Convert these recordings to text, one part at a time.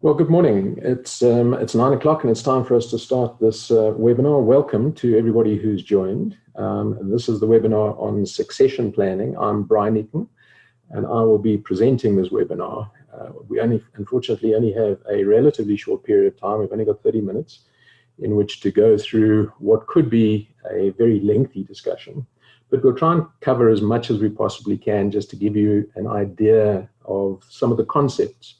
Well, good morning. It's 9 o'clock and it's time for us to start this webinar. Welcome to everybody who's joined. This is the webinar on succession planning. I'm Brian Eaton and I will be presenting this webinar. We unfortunately only have a relatively short period of time. We've only got 30 minutes in which to go through what could be a very lengthy discussion. But we'll try and cover as much as we possibly can just to give you an idea of some of the concepts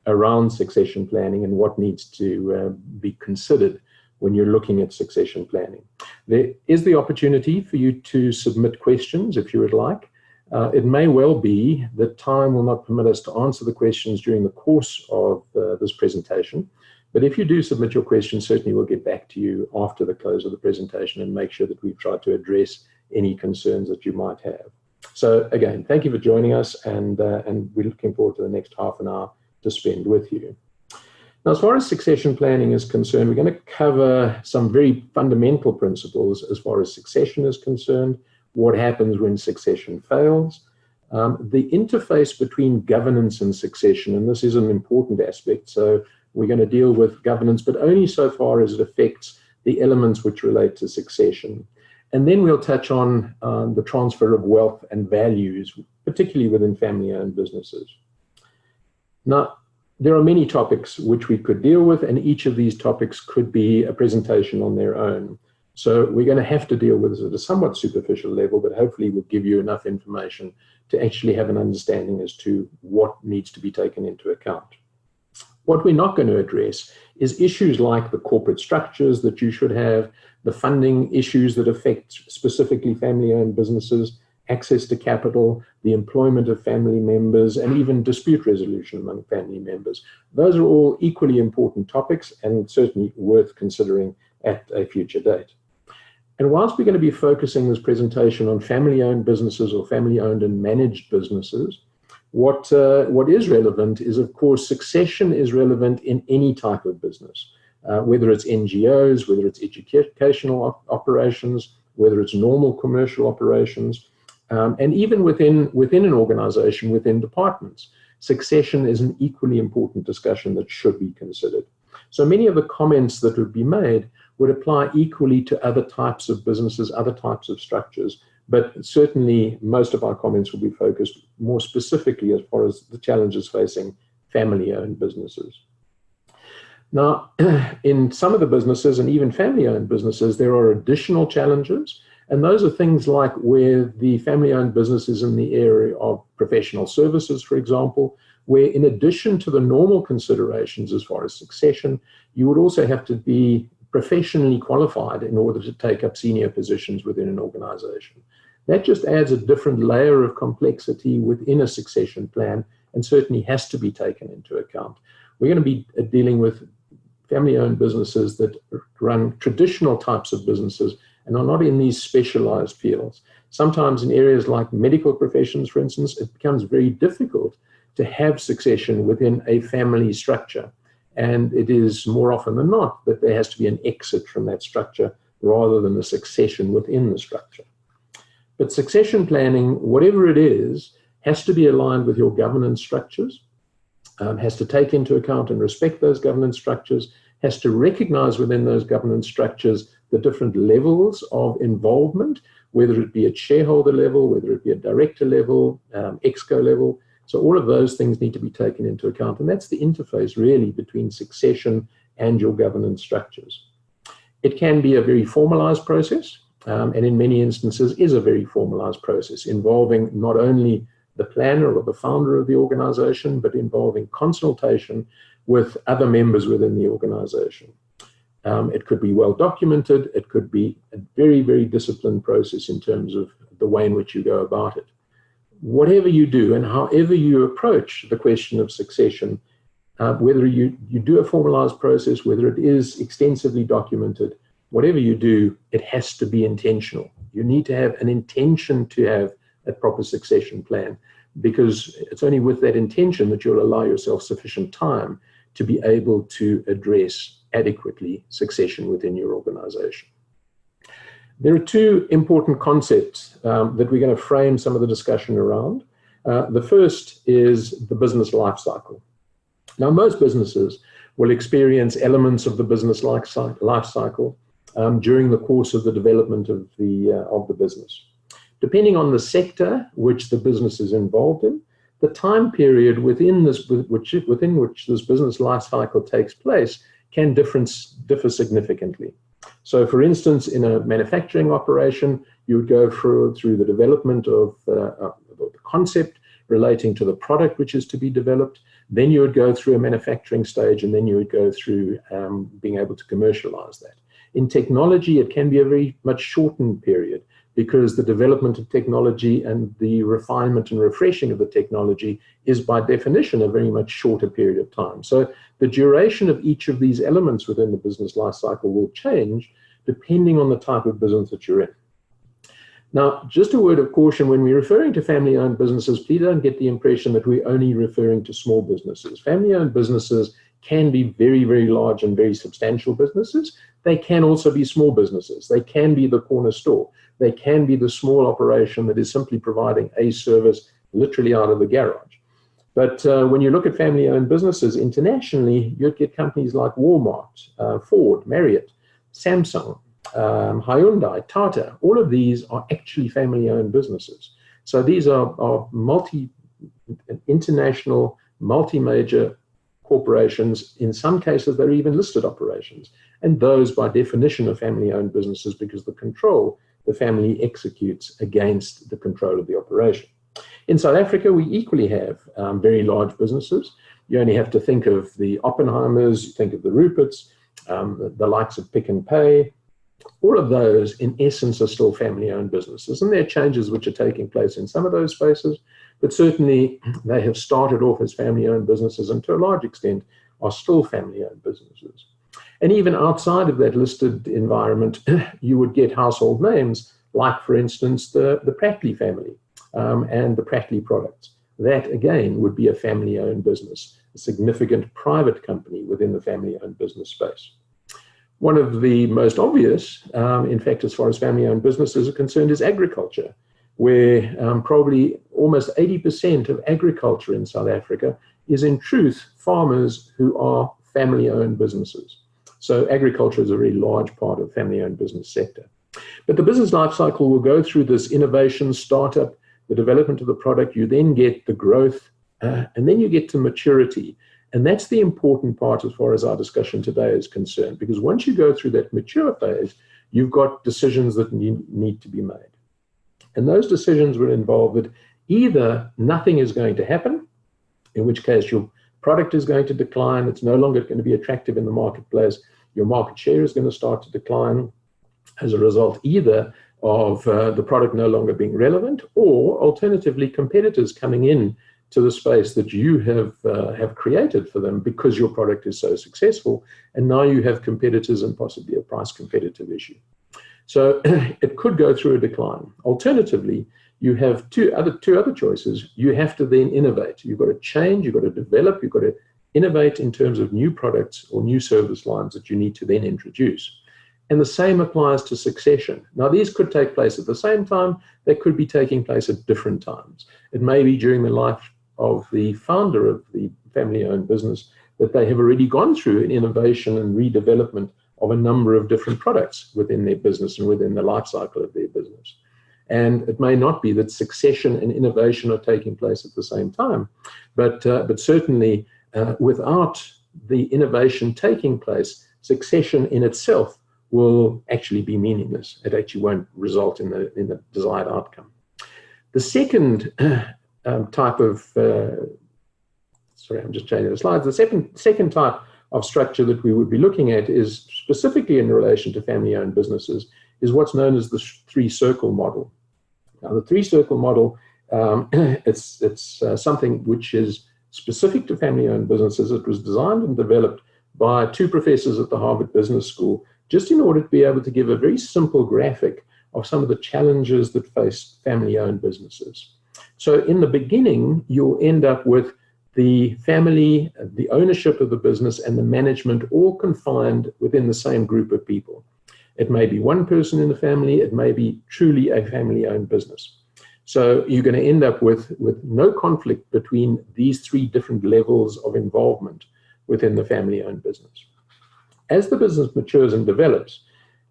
around succession planning and what needs to be considered when you're looking at succession planning. There is the opportunity for you to submit questions if you would like. It may well be that time will not permit us to answer the questions during the course of this presentation, but if you do submit your questions, certainly we'll get back to you after the close of the presentation and make sure that we've tried to address any concerns that you might have. So again, thank you for joining us, and we're looking forward to the next half an hour to spend with you. Now, as far as succession planning is concerned, we're going to cover some very fundamental principles as far as succession is concerned, what happens when succession fails, the interface between governance and succession, and this is an important aspect. So we're going to deal with governance, but only so far as it affects the elements which relate to succession. And then we'll touch on the transfer of wealth and values, particularly within family-owned businesses. Now, there are many topics which we could deal with, and each of these topics could be a presentation on their own. So we're going to have to deal with this at a somewhat superficial level, but hopefully we'll give you enough information to actually have an understanding as to what needs to be taken into account. What we're not going to address is issues like the corporate structures that you should have, the funding issues that affect specifically family-owned businesses, access to capital, the employment of family members, and even dispute resolution among family members. Those are all equally important topics and certainly worth considering at a future date. And whilst we're going to be focusing this presentation on family-owned businesses or family-owned and managed businesses, what is relevant is, of course, succession is relevant in any type of business, whether it's NGOs, whether it's educational operations, whether it's normal commercial operations, and even within an organization, within departments. Succession is an equally important discussion that should be considered. So many of the comments that would be made would apply equally to other types of businesses, other types of structures, but certainly most of our comments will be focused more specifically as far as the challenges facing family-owned businesses. Now, in some of the businesses and even family-owned businesses, there are additional challenges. And those are things like where the family-owned business is in the area of professional services, for example, where in addition to the normal considerations as far as succession, you would also have to be professionally qualified in order to take up senior positions within an organization. That just adds a different layer of complexity within a succession plan and certainly has to be taken into account. We're going to be dealing with family-owned businesses that run traditional types of businesses and are not in these specialized fields. Sometimes in areas like medical professions, for instance, it becomes very difficult to have succession within a family structure. And it is more often than not that there has to be an exit from that structure rather than a succession within the structure. But succession planning, whatever it is, has to be aligned with your governance structures, has to take into account and respect those governance structures, has to recognize within those governance structures the different levels of involvement, whether it be at shareholder level, whether it be at director level, exco level. So all of those things need to be taken into account. And that's the interface really between succession and your governance structures. It can be a very formalized process, and in many instances is a very formalized process involving not only the planner or the founder of the organization, but involving consultation with other members within the organization. It could be well documented. It could be a very, very disciplined process in terms of the way in which you go about it. Whatever you do and however you approach the question of succession, whether you do a formalized process, whether it is extensively documented, whatever you do, it has to be intentional. You need to have an intention to have a proper succession plan, because it's only with that intention that you'll allow yourself sufficient time to be able to address adequately succession within your organization. There are two important concepts that we're going to frame some of the discussion around. The first is the business life cycle. Now, most businesses will experience elements of the business life cycle during the course of the development of the business. Depending on the sector which the business is involved in, the time period within which this business life cycle takes place can differ significantly. So, for instance, in a manufacturing operation, you would go through the development of the concept relating to the product which is to be developed. Then you would go through a manufacturing stage, and then you would go through being able to commercialize that. In technology, it can be a very much shortened period, because the development of technology and the refinement and refreshing of the technology is by definition a very much shorter period of time. So the duration of each of these elements within the business life cycle will change depending on the type of business that you're in. Now, just a word of caution, when we're referring to family-owned businesses, please don't get the impression that we're only referring to small businesses. Family-owned businesses can be very, very large and very substantial businesses. They can also be small businesses. They can be the corner store. They can be the small operation that is simply providing a service literally out of the garage. But when you look at family-owned businesses internationally, you'd get companies like Walmart, Ford, Marriott, Samsung, Hyundai, Tata. All of these are actually family-owned businesses. So these are international, multi-major corporations. In some cases, they're even listed operations. And those, by definition, are family-owned businesses because the control the family executes against the control of the operation. In South Africa, we equally have very large businesses. You only have to think of the Oppenheimers, think of the Ruperts, the likes of Pick n Pay. All of those, in essence, are still family-owned businesses. And there are changes which are taking place in some of those spaces, but certainly they have started off as family-owned businesses and to a large extent are still family-owned businesses. And even outside of that listed environment, you would get household names like, for instance, the Prattley family and the Prattley products. That, again, would be a family-owned business, a significant private company within the family-owned business space. One of the most obvious, in fact, as far as family-owned businesses are concerned, is agriculture, where probably almost 80% of agriculture in South Africa is in truth farmers who are family-owned businesses. So agriculture is a very large part of family-owned business sector. But the business life cycle will go through this innovation, startup, the development of the product. You then get the growth, and then you get to maturity. And that's the important part as far as our discussion today is concerned, because once you go through that mature phase, you've got decisions that need to be made. And those decisions will involve that either nothing is going to happen, in which case your product is going to decline, it's no longer going to be attractive in the marketplace, your market share is going to start to decline as a result either of the product no longer being relevant, or alternatively competitors coming in to the space that you have created for them because your product is so successful, and now you have competitors and possibly a price competitive issue. So it could go through a decline. Alternatively, you have two other choices. You have to then innovate. You've got to change, you've got to develop, you've got to innovate in terms of new products or new service lines that you need to then introduce. And the same applies to succession. Now, these could take place at the same time. They could be taking place at different times. It may be during the life of the founder of the family-owned business that they have already gone through an innovation and redevelopment of a number of different products within their business and within the life cycle of their business. And it may not be that succession and innovation are taking place at the same time, but certainly without the innovation taking place, succession in itself will actually be meaningless. It actually won't result in the desired outcome. The second type of, sorry, I'm just changing the slides. The second type of structure that we would be looking at is specifically in relation to family-owned businesses is what's known as the three-circle model. Now, the three-circle model, it's something which is specific to family-owned businesses. It was designed and developed by two professors at the Harvard Business School, just in order to be able to give a very simple graphic of some of the challenges that face family-owned businesses. So in the beginning, you'll end up with the family, the ownership of the business, and the management all confined within the same group of people. It may be one person in the family, it may be truly a family-owned business. So you're going to end up with no conflict between these three different levels of involvement within the family-owned business. As the business matures and develops,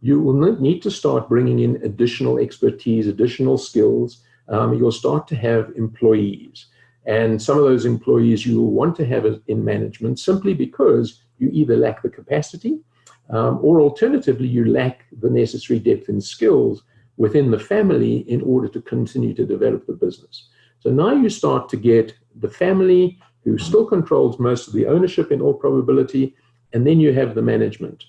you will need to start bringing in additional expertise, additional skills. You'll start to have employees. And some of those employees you will want to have in management simply because you either lack the capacity or alternatively, you lack the necessary depth and skills within the family in order to continue to develop the business. So now you start to get the family who still controls most of the ownership in all probability, and then you have the management.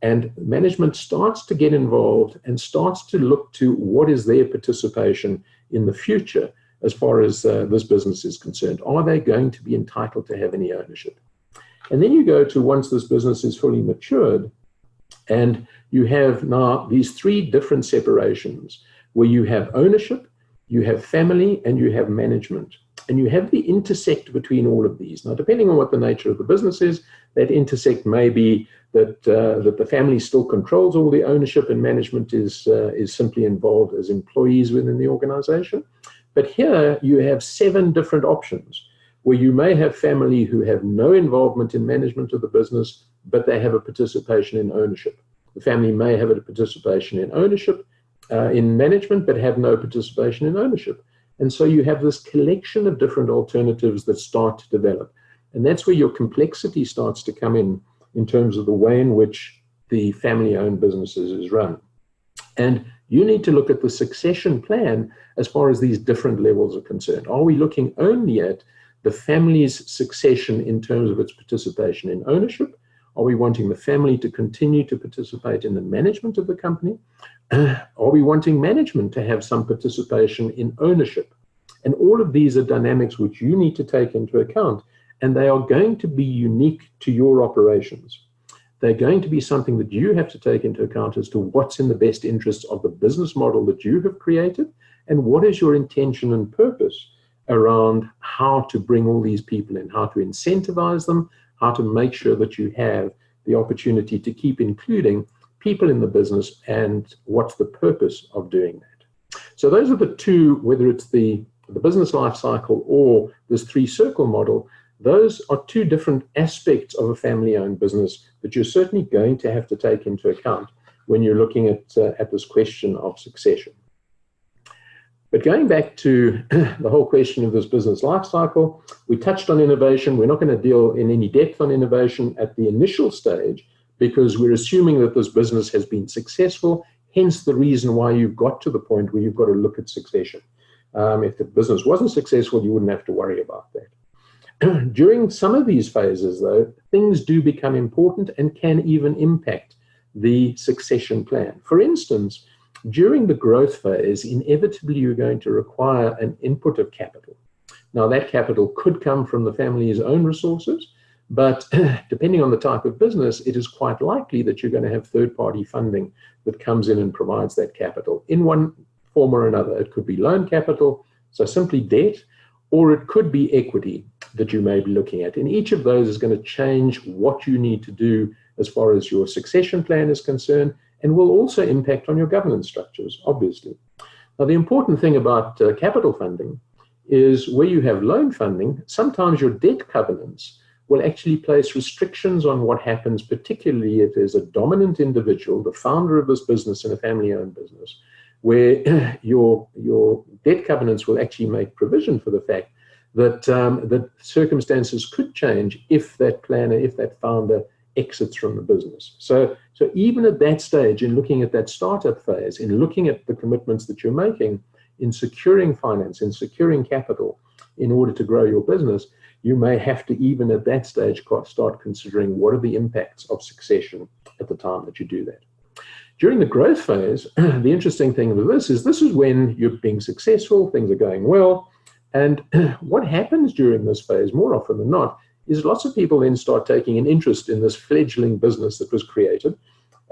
And management starts to get involved and starts to look to what is their participation in the future as far as this business is concerned. Are they going to be entitled to have any ownership? And then you go to once this business is fully matured, and you have now these three different separations where you have ownership, you have family, and you have management. And you have the intersect between all of these. Now, depending on what the nature of the business is, that intersect may be that the family still controls all the ownership and management is simply involved as employees within the organization. But here you have 7 different options where you may have family who have no involvement in management of the business, but they have a participation in ownership. The family may have a participation in ownership, in management, but have no participation in ownership. And so you have this collection of different alternatives that start to develop. And that's where your complexity starts to come in terms of the way in which the family-owned businesses is run. And you need to look at the succession plan as far as these different levels are concerned. Are we looking only at the family's succession in terms of its participation in ownership? Are we wanting the family to continue to participate in the management of the company? Are we wanting management to have some participation in ownership? And all of these are dynamics which you need to take into account, and they are going to be unique to your operations. They're going to be something that you have to take into account as to what's in the best interests of the business model that you have created, and what is your intention and purpose around how to bring all these people in, how to incentivize them, how to make sure that you have the opportunity to keep including people in the business, and what's the purpose of doing that. So those are the two, whether it's the business life cycle or this 3-circle model, those are 2 different aspects of a family-owned business that you're certainly going to have to take into account when you're looking at this question of succession. But going back to the whole question of this business life cycle, we touched on innovation. We're not going to deal in any depth on innovation at the initial stage because we're assuming that this business has been successful, hence the reason why you've got to the point where you've got to look at succession. If the business wasn't successful, you wouldn't have to worry about that. During some of these phases, though, things do become important and can even impact the succession plan. For instance, during the growth phase, inevitably you're going to require an input of capital. Now, that capital could come from the family's own resources, but depending on the type of business, it is quite likely that you're going to have third-party funding that comes in and provides that capital in one form or another. It could be loan capital, so simply debt, or it could be equity that you may be looking at. And each of those is going to change what you need to do as far as your succession plan is concerned, and will also impact on your governance structures, obviously. Now, the important thing about capital funding is where you have loan funding, sometimes your debt covenants will actually place restrictions on what happens, particularly if there's a dominant individual, the founder of this business in a family-owned business, where your debt covenants will actually make provision for the fact that that circumstances could change if that planner, if that founder exits from the business. So even at that stage, in looking at that startup phase, in looking at the commitments that you're making, in securing finance, in securing capital in order to grow your business, you may have to, even at that stage, start considering what are the impacts of succession at the time that you do that. During the growth phase, the interesting thing with this is when you're being successful, things are going well, and what happens during this phase, more often than not, is lots of people then start taking an interest in this fledgling business that was created,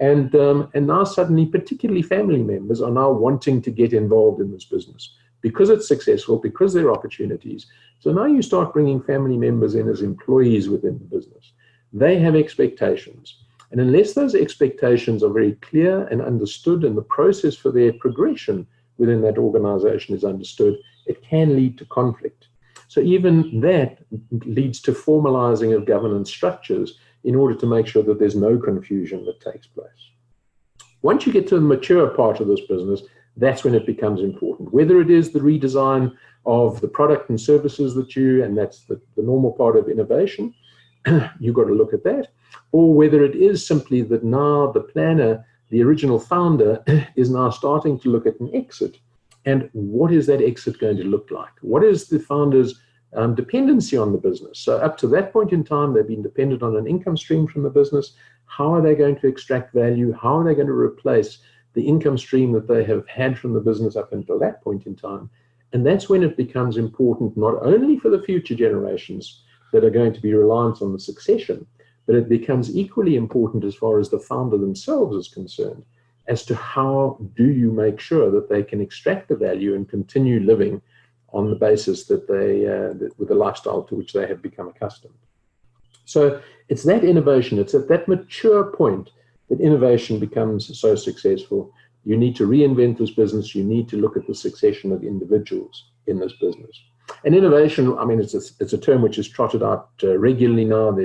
and now suddenly, particularly family members, are now wanting to get involved in this business because it's successful, because there are opportunities. So now you start bringing family members in as employees within the business. They have expectations. And unless those expectations are very clear and understood and the process for their progression within that organization is understood, it can lead to conflict. So even that leads to formalizing of governance structures in order to make sure that there's no confusion that takes place. Once you get to the mature part of this business, that's when it becomes important. Whether it is the redesign of the product and services and that's the normal part of innovation, you've got to look at that, or whether it is simply that now the planner, the original founder, is now starting to look at an exit. And what is that exit going to look like? What is the founder's dependency on the business? So up to that point in time, they've been dependent on an income stream from the business. How are they going to extract value? How are they going to replace the income stream that they have had from the business up until that point in time? And that's when it becomes important, not only for the future generations that are going to be reliant on the succession, but it becomes equally important as far as the founder themselves is concerned, as to how do you make sure that they can extract the value and continue living on the basis that with the lifestyle to which they have become accustomed. So it's that innovation, it's at that mature point that innovation becomes so successful. You need to reinvent this business. You need to look at the succession of individuals in this business. And innovation, I mean, it's a term which is trotted out regularly now.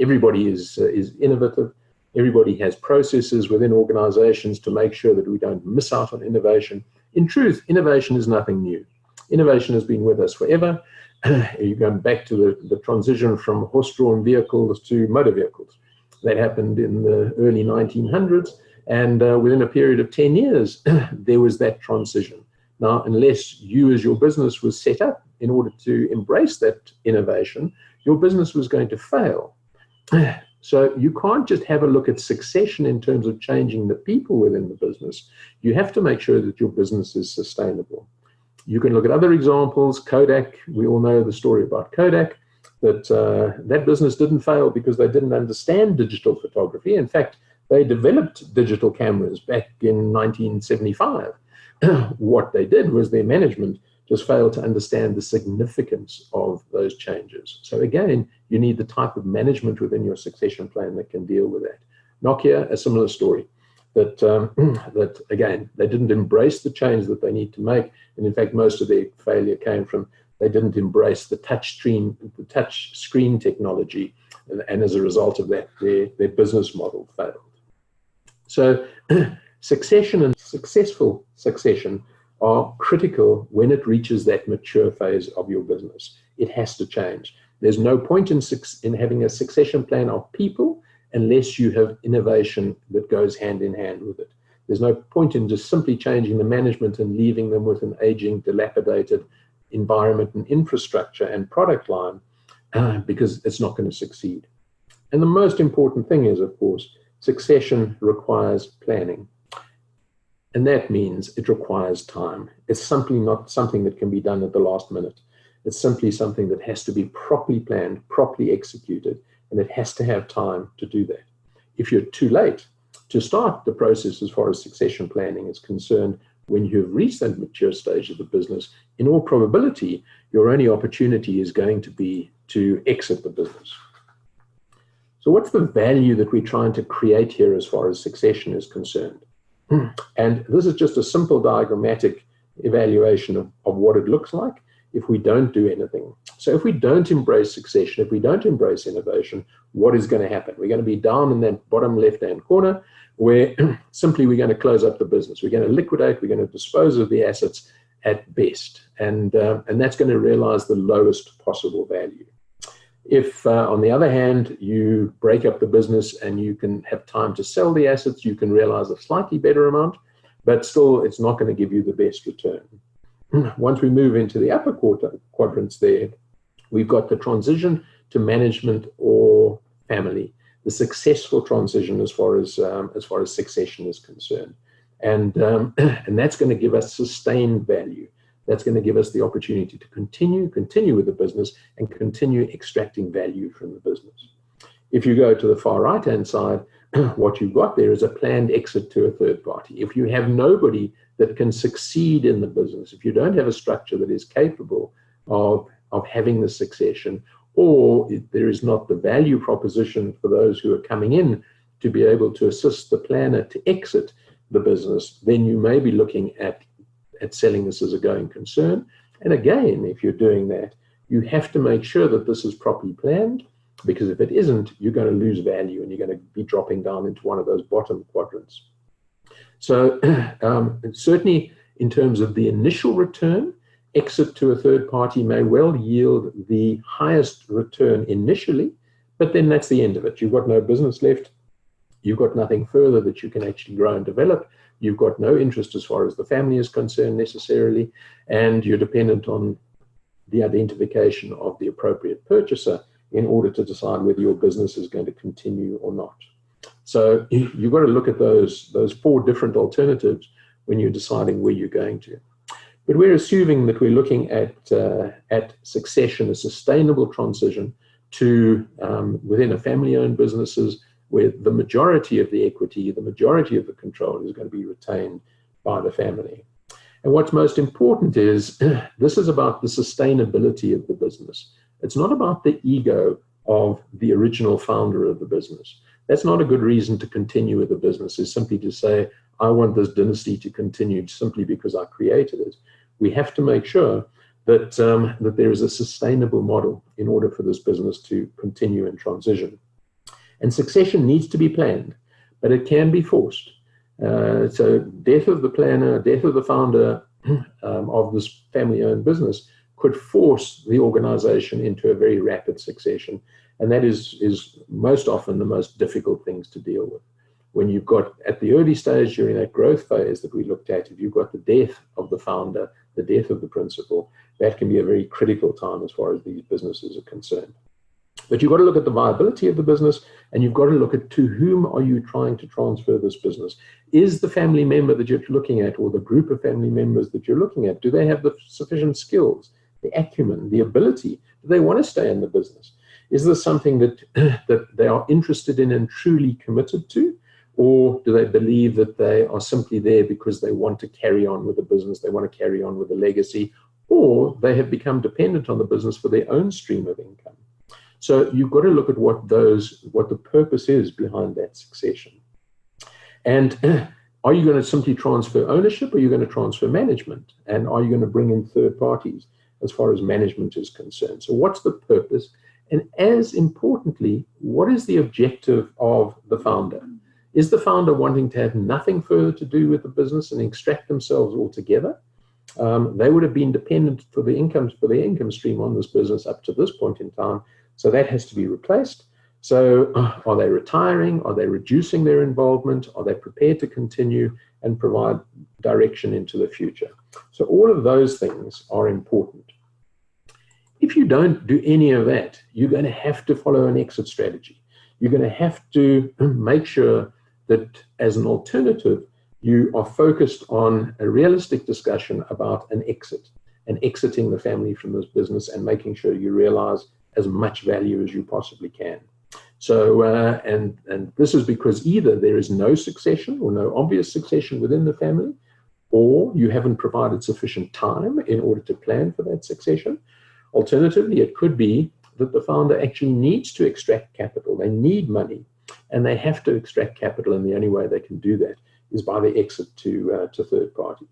Everybody is innovative. Everybody has processes within organizations to make sure that we don't miss out on innovation. In truth, innovation is nothing new. Innovation has been with us forever. You're going back to the transition from horse-drawn vehicles to motor vehicles. That happened in the early 1900s. And within a period of 10 years, there was that transition. Now, unless you as your business was set up in order to embrace that innovation, your business was going to fail. So you can't just have a look at succession in terms of changing the people within the business. You have to make sure that your business is sustainable. You can look at other examples. Kodak, we all know the story about Kodak, that business didn't fail because they didn't understand digital photography. In fact, they developed digital cameras back in 1975. What they did was their management just failed to understand the significance of those changes. So again, you need the type of management within your succession plan that can deal with that. Nokia, a similar story. That again, they didn't embrace the change that they need to make. And in fact, most of their failure came from they didn't embrace the touch screen technology. And as a result of that, their business model failed. So succession and successful succession are critical when it reaches that mature phase of your business. It has to change. There's no point in having a succession plan of people unless you have innovation that goes hand in hand with it. There's no point in just simply changing the management and leaving them with an aging, dilapidated environment and infrastructure and product line because it's not going to succeed. And the most important thing is, of course, succession requires planning. And that means it requires time. It's simply not something that can be done at the last minute. It's simply something that has to be properly planned, properly executed, and it has to have time to do that. If you're too late to start the process as far as succession planning is concerned, when you've reached that mature stage of the business, in all probability, your only opportunity is going to be to exit the business. So what's the value that we're trying to create here as far as succession is concerned? And this is just a simple diagrammatic evaluation of what it looks like if we don't do anything. So if we don't embrace succession, if we don't embrace innovation, what is going to happen? We're going to be down in that bottom left-hand corner where simply we're going to close up the business. We're going to liquidate, we're going to dispose of the assets at best. And that's going to realize the lowest possible value. If, on the other hand, you break up the business and you can have time to sell the assets, you can realize a slightly better amount, but still it's not going to give you the best return. Once we move into the upper quadrants there, we've got the transition to management or family, the successful transition as far as succession is concerned. And that's going to give us sustained value. That's going to give us the opportunity to continue with the business and continue extracting value from the business. If you go to the far right-hand side, what you've got there is a planned exit to a third party. If you have nobody that can succeed in the business, if you don't have a structure that is capable of having the succession, or if there is not the value proposition for those who are coming in to be able to assist the planner to exit the business, then you may be looking at at selling this as a going concern. And again, if you're doing that, you have to make sure that this is properly planned, because if it isn't, you're going to lose value and you're going to be dropping down into one of those bottom quadrants. So certainly in terms of the initial return, exit to a third party may well yield the highest return initially, but then that's the end of it. You've got no business left. You've got nothing further that you can actually grow and develop. You've got no interest as far as the family is concerned necessarily, and you're dependent on the identification of the appropriate purchaser in order to decide whether your business is going to continue or not. So you've got to look at those 4 different alternatives when you're deciding where you're going to. But we're assuming that we're looking at succession, a sustainable transition to within a family-owned businesses where the majority of the equity, the majority of the control is going to be retained by the family. And what's most important is this is about the sustainability of the business. It's not about the ego of the original founder of the business. That's not a good reason to continue with the business, is simply to say, I want this dynasty to continue simply because I created it. We have to make sure that, that there is a sustainable model in order for this business to continue and transition. And succession needs to be planned, but it can be forced. So death of the planner, death of the founder of this family-owned business could force the organization into a very rapid succession. And that is most often the most difficult things to deal with. When you've got, at the early stage during that growth phase that we looked at, if you've got the death of the founder, the death of the principal, that can be a very critical time as far as these businesses are concerned. But you've got to look at the viability of the business, and you've got to look at to whom are you trying to transfer this business. Is the family member that you're looking at, or the group of family members that you're looking at, do they have the sufficient skills, the acumen, the ability? Do they want to stay in the business? Is this something that, that they are interested in and truly committed to? Or do they believe that they are simply there because they want to carry on with the business, they want to carry on with the legacy, or they have become dependent on the business for their own stream of income? So you've got to look at what the purpose is behind that succession. And are you going to simply transfer ownership, or are you going to transfer management? And are you going to bring in third parties as far as management is concerned? So what's the purpose? And as importantly, what is the objective of the founder? Is the founder wanting to have nothing further to do with the business and extract themselves altogether? They would have been dependent for their income stream on this business up to this point in time. So that has to be replaced. So are they retiring? Are they reducing their involvement? Are they prepared to continue and provide direction into the future? So all of those things are important. If you don't do any of that, you're going to have to follow an exit strategy. You're going to have to make sure that as an alternative, you are focused on a realistic discussion about an exit and exiting the family from this business and making sure you realize as much value as you possibly can. So, and this is because either there is no succession or no obvious succession within the family, or you haven't provided sufficient time in order to plan for that succession. Alternatively, it could be that the founder actually needs to extract capital. They need money, and they have to extract capital, and the only way they can do that is by the exit to third parties.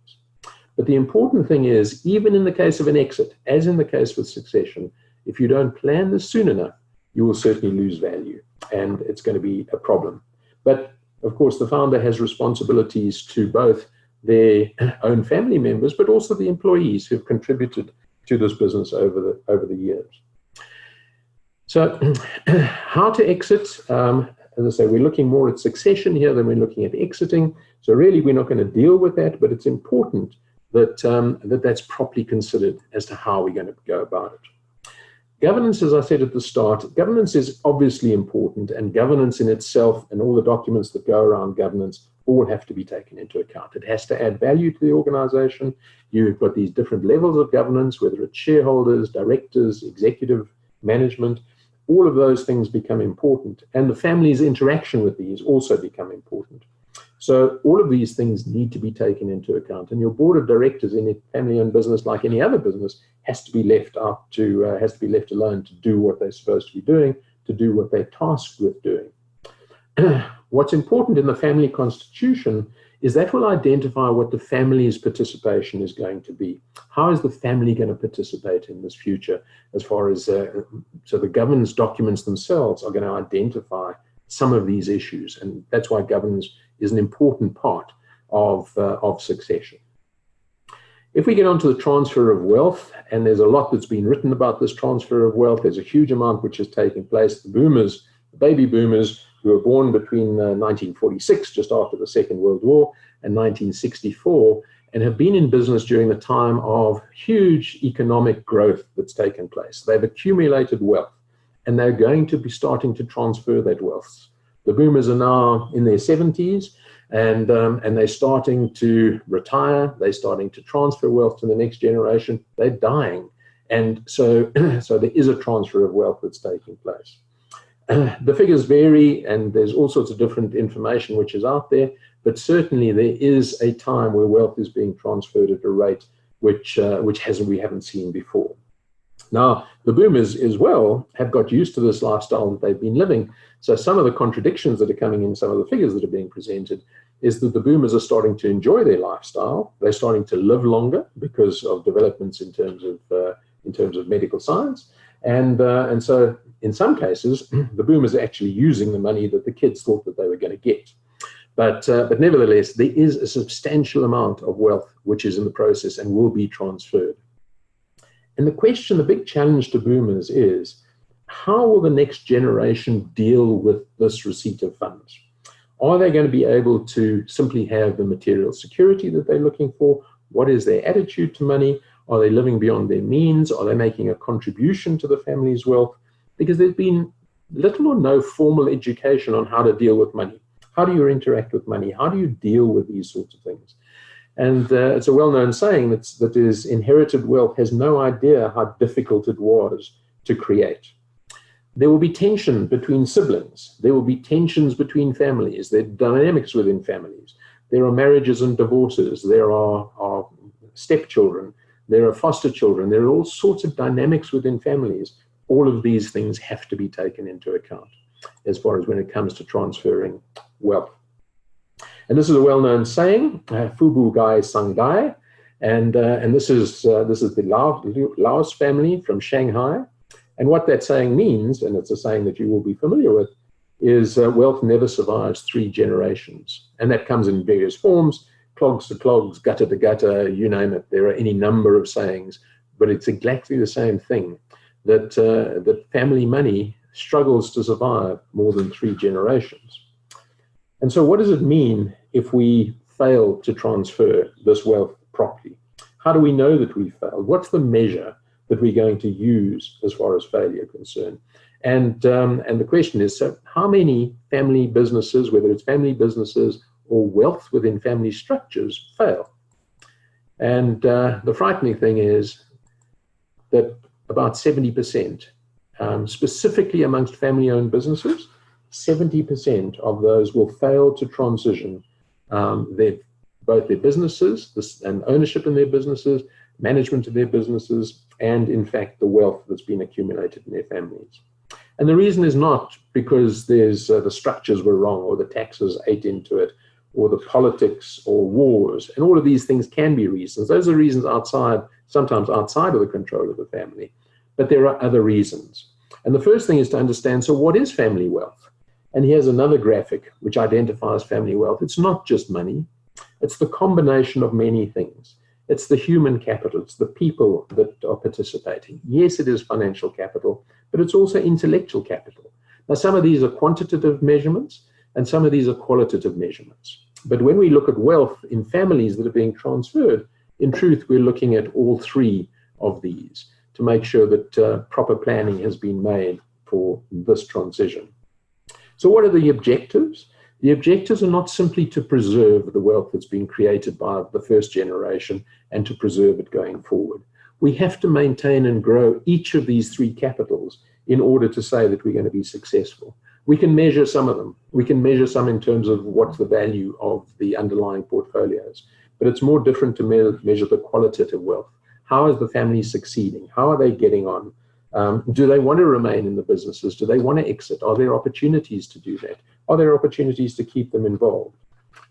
But the important thing is, even in the case of an exit, as in the case with succession, if you don't plan this soon enough, you will certainly lose value, and it's going to be a problem. But of course, the founder has responsibilities to both their own family members, but also the employees who have contributed to this business over the years. So how to exit? As I say, we're looking more at succession here than we're looking at exiting. So really, we're not going to deal with that, but it's important that that's properly considered as to how we're going to go about it. Governance, as I said at the start, governance is obviously important, and governance in itself and all the documents that go around governance all have to be taken into account. It has to add value to the organization. You've got these different levels of governance, whether it's shareholders, directors, executive management. All of those things become important, and the family's interaction with these also become important. So all of these things need to be taken into account, and your board of directors in a family-owned business, like any other business, has to be left alone to do what they're supposed to be doing, to do what they're tasked with doing. What's important in the family constitution is that will identify what the family's participation is going to be. How is the family going to participate in this future as far as, so the governance documents themselves are going to identify some of these issues. And that's why governance is an important part of succession. If we get onto the transfer of wealth, and there's a lot that's been written about this transfer of wealth, there's a huge amount which has taken place. The boomers, the baby boomers, who were born between 1946, just after the Second World War, and 1964, and have been in business during the time of huge economic growth that's taken place. They've accumulated wealth, and they're going to be starting to transfer that wealth. The boomers are now in their 70s, and they're starting to retire. They're starting to transfer wealth to the next generation. They're dying. And so, so there is a transfer of wealth that's taking place. The figures vary, and there's all sorts of different information which is out there, but certainly there is a time where wealth is being transferred at a rate which we haven't seen before. Now, the boomers as well have got used to this lifestyle that they've been living. So some of the contradictions that are coming in some of the figures that are being presented is that the boomers are starting to enjoy their lifestyle. They're starting to live longer because of developments in terms of medical science. And so in some cases, the boomers are actually using the money that the kids thought that they were going to get. But nevertheless, there is a substantial amount of wealth which is in the process and will be transferred. And the question, the big challenge to boomers is, how will the next generation deal with this receipt of funds? Are they going to be able to simply have the material security that they're looking for? What is their attitude to money? Are they living beyond their means? Are they making a contribution to the family's wealth? Because there's been little or no formal education on how to deal with money. How do you interact with money? How do you deal with these sorts of things? And it's a well-known saying that is inherited wealth has no idea how difficult it was to create. There will be tension between siblings. There will be tensions between families. There are dynamics within families. There are marriages and divorces. There are stepchildren. There are foster children. There are all sorts of dynamics within families. All of these things have to be taken into account as far as when it comes to transferring wealth. And this is a well-known saying, Fubu Gai Sangai, and this is the Laos family from Shanghai. And what that saying means, and it's a saying that you will be familiar with, is wealth never survives 3 generations. And that comes in various forms, clogs to clogs, gutter to gutter, you name it. There are any number of sayings, but it's exactly the same thing, that family money struggles to survive more than 3 generations. And so what does it mean if we fail to transfer this wealth properly? How do we know that we failed? What's the measure that we're going to use as far as failure is concerned? And the question is, so how many family businesses, whether it's family businesses or wealth within family structures, fail? And the frightening thing is that about 70%, specifically amongst family-owned businesses, 70% of those will fail to transition both their businesses and ownership in their businesses, management of their businesses, and in fact the wealth that's been accumulated in their families. And the reason is not because there's the structures were wrong, or the taxes ate into it, or the politics or wars, and all of these things can be reasons. Those are reasons sometimes outside of the control of the family, but there are other reasons. And the first thing is to understand, so what is family wealth? And here's another graphic which identifies family wealth. It's not just money. It's the combination of many things. It's the human capital. It's the people that are participating. Yes, it is financial capital, but it's also intellectual capital. Now, some of these are quantitative measurements, and some of these are qualitative measurements. But when we look at wealth in families that are being transferred, in truth, we're looking at all 3 of these to make sure that proper planning has been made for this transition. So what are the objectives? The objectives are not simply to preserve the wealth that's been created by the first generation and to preserve it going forward. We have to maintain and grow each of these 3 capitals in order to say that we're going to be successful. We can measure some of them. We can measure some in terms of what's the value of the underlying portfolios, but it's more different to measure the qualitative wealth. How is the family succeeding? How are they getting on? Do they want to remain in the businesses? Do they want to exit? Are there opportunities to do that? Are there opportunities to keep them involved?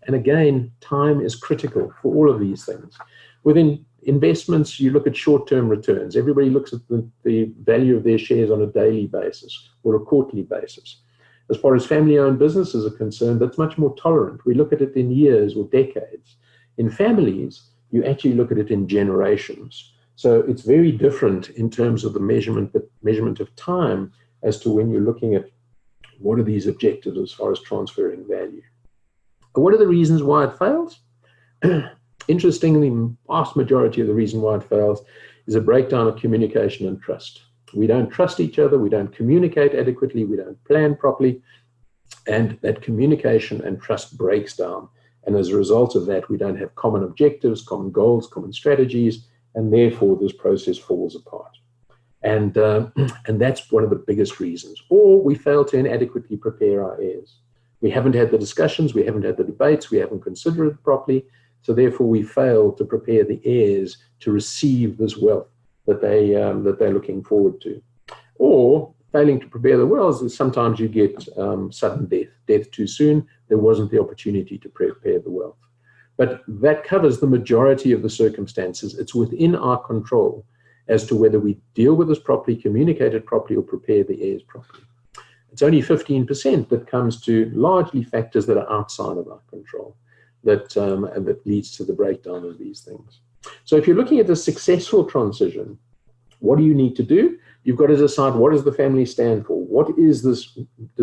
And again, time is critical for all of these things. Within investments, you look at short-term returns. Everybody looks at the value of their shares on a daily basis or a quarterly basis. As far as family-owned businesses are concerned, that's much more tolerant. We look at it in years or decades. In families, you actually look at it in generations. So it's very different in terms of the measurement of time as to when you're looking at what are these objectives as far as transferring value. What are the reasons why it fails? Interestingly, the vast majority of the reason why it fails is a breakdown of communication and trust. We don't trust each other, we don't communicate adequately, we don't plan properly, and that communication and trust breaks down. And as a result of that, we don't have common objectives, common goals, common strategies, and therefore this process falls apart. And that's one of the biggest reasons. Or we fail to inadequately prepare our heirs. We haven't had the discussions, we haven't had the debates, we haven't considered it properly, so therefore we fail to prepare the heirs to receive this wealth that they're looking forward to. Or failing to prepare the wealth is sometimes you get sudden death too soon. There wasn't the opportunity to prepare the wealth. But that covers the majority of the circumstances. It's within our control as to whether we deal with this properly, communicate it properly, or prepare the heirs properly. It's only 15% that comes to largely factors that are outside of our control that leads to the breakdown of these things. So if you're looking at a successful transition, what do you need to do? You've got to decide, what does the family stand for? What is this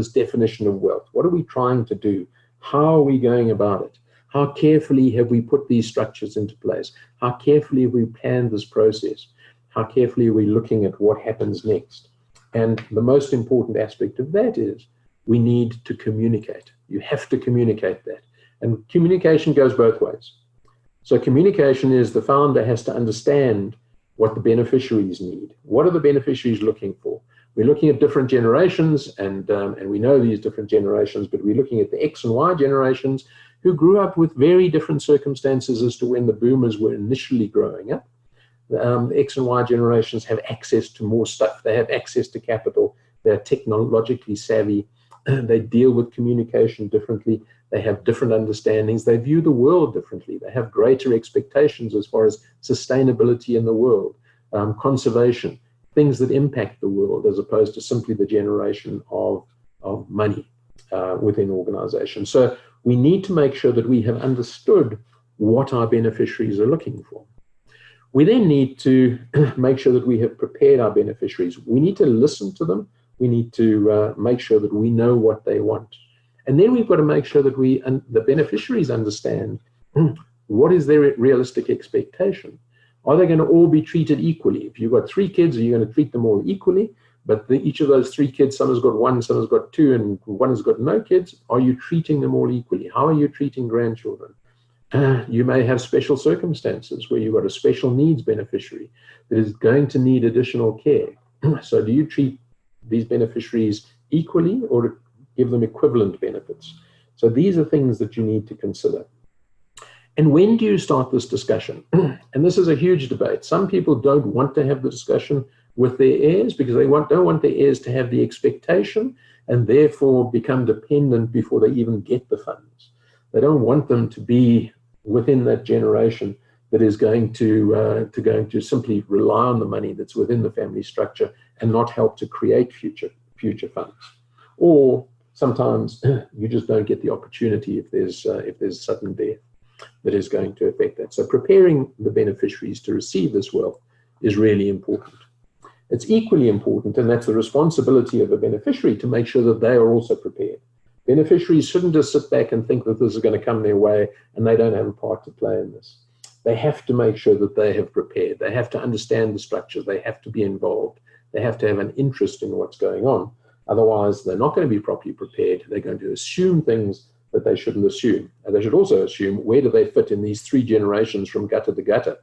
definition of wealth? What are we trying to do? How are we going about it? How carefully have we put these structures into place? How carefully have we planned this process? How carefully are we looking at what happens next? And the most important aspect of that is we need to communicate. You have to communicate that. And communication goes both ways. So communication is the founder has to understand what the beneficiaries need. What are the beneficiaries looking for? We're looking at different generations, and we know these different generations, but we're looking at the X and Y generations who grew up with very different circumstances as to when the boomers were initially growing up. The X and Y generations have access to more stuff. They have access to capital. They're technologically savvy. They deal with communication differently. They have different understandings. They view the world differently. They have greater expectations as far as sustainability in the world, conservation, things that impact the world, as opposed to simply the generation of money within organizations. So we need to make sure that we have understood what our beneficiaries are looking for. We then need to make sure that we have prepared our beneficiaries. We need to listen to them. We need to make sure that we know what they want. And then we've got to make sure that the beneficiaries understand what is their realistic expectation. Are they going to all be treated equally? If you've got 3 kids, are you going to treat them all equally? But each of those 3 kids, some has got 1, some has got 2, and one has got no kids. Are you treating them all equally? How are you treating grandchildren? You may have special circumstances where you've got a special needs beneficiary that is going to need additional care. So do you treat these beneficiaries equally or give them equivalent benefits? So these are things that you need to consider. And when do you start this discussion? And this is a huge debate. Some people don't want to have the discussion with their heirs because they don't want their heirs to have the expectation and therefore become dependent before they even get the funds. They don't want them to be within that generation that is going to simply rely on the money that's within the family structure and not help to create future funds. Or sometimes you just don't get the opportunity if there's sudden death that is going to affect that. So preparing the beneficiaries to receive this wealth is really important. It's equally important, and that's the responsibility of the beneficiary to make sure that they are also prepared. Beneficiaries shouldn't just sit back and think that this is going to come their way and they don't have a part to play in this. They have to make sure that they have prepared. They have to understand the structure. They have to be involved. They have to have an interest in what's going on. Otherwise, they're not going to be properly prepared. They're going to assume things that they shouldn't assume. And they should also assume, where do they fit in these 3 generations from gutter to gutter?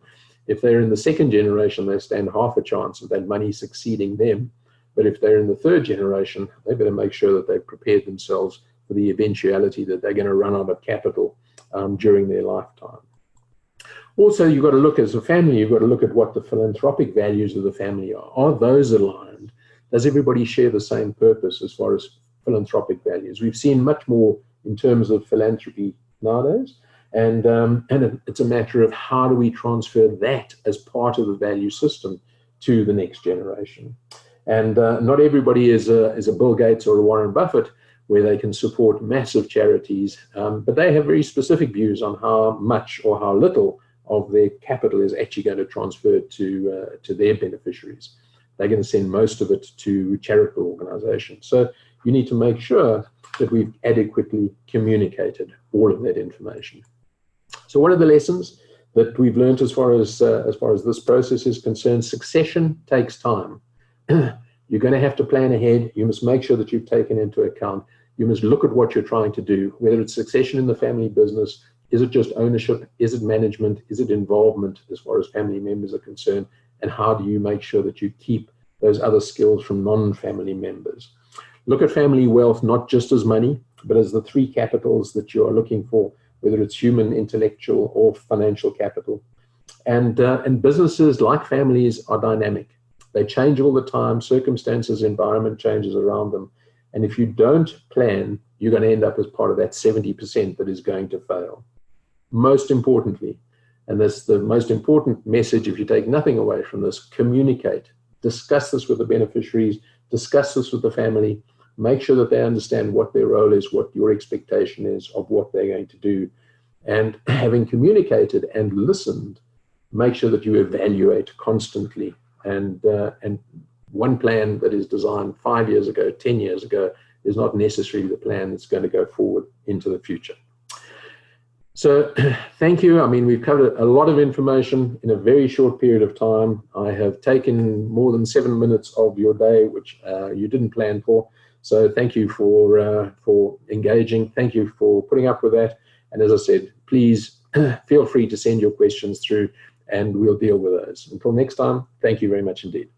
If they're in the 2nd generation, they stand half a chance of that money succeeding them. But if they're in the 3rd generation, they better make sure that they've prepared themselves for the eventuality that they're going to run out of capital during their lifetime. Also, you've got to look, as a family, you've got to look at what the philanthropic values of the family are. Are those aligned? Does everybody share the same purpose as far as philanthropic values? We've seen much more in terms of philanthropy nowadays. And it's a matter of how do we transfer that as part of the value system to the next generation. And not everybody is a Bill Gates or a Warren Buffett, where they can support massive charities, but they have very specific views on how much or how little of their capital is actually going to transfer to their beneficiaries. They're going to send most of it to charitable organizations. So you need to make sure that we've adequately communicated all of that information. So one of the lessons that we've learned as far as this process is concerned, succession takes time. You're going to have to plan ahead. You must make sure that you've taken into account. You must look at what you're trying to do, whether it's succession in the family business. Is it just ownership? Is it management? Is it involvement as far as family members are concerned? And how do you make sure that you keep those other skills from non-family members? Look at family wealth not just as money, but as the three capitals that you are looking for, whether it's human, intellectual, or financial capital. And businesses, like families, are dynamic. They change all the time. Circumstances, environment changes around them. And if you don't plan, you're going to end up as part of that 70% that is going to fail. Most importantly, and that's the most important message if you take nothing away from this, communicate. Discuss this with the beneficiaries. Discuss this with the family. Make sure that they understand what their role is, what your expectation is of what they're going to do. And having communicated and listened, make sure that you evaluate constantly. And one plan that is designed 5 years ago, 10 years ago, is not necessarily the plan that's going to go forward into the future. So thank you. I mean, we've covered a lot of information in a very short period of time. I have taken more than 7 minutes of your day, which you didn't plan for. So thank you for engaging. Thank you for putting up with that. And as I said, please feel free to send your questions through and we'll deal with those. Until next time, thank you very much indeed.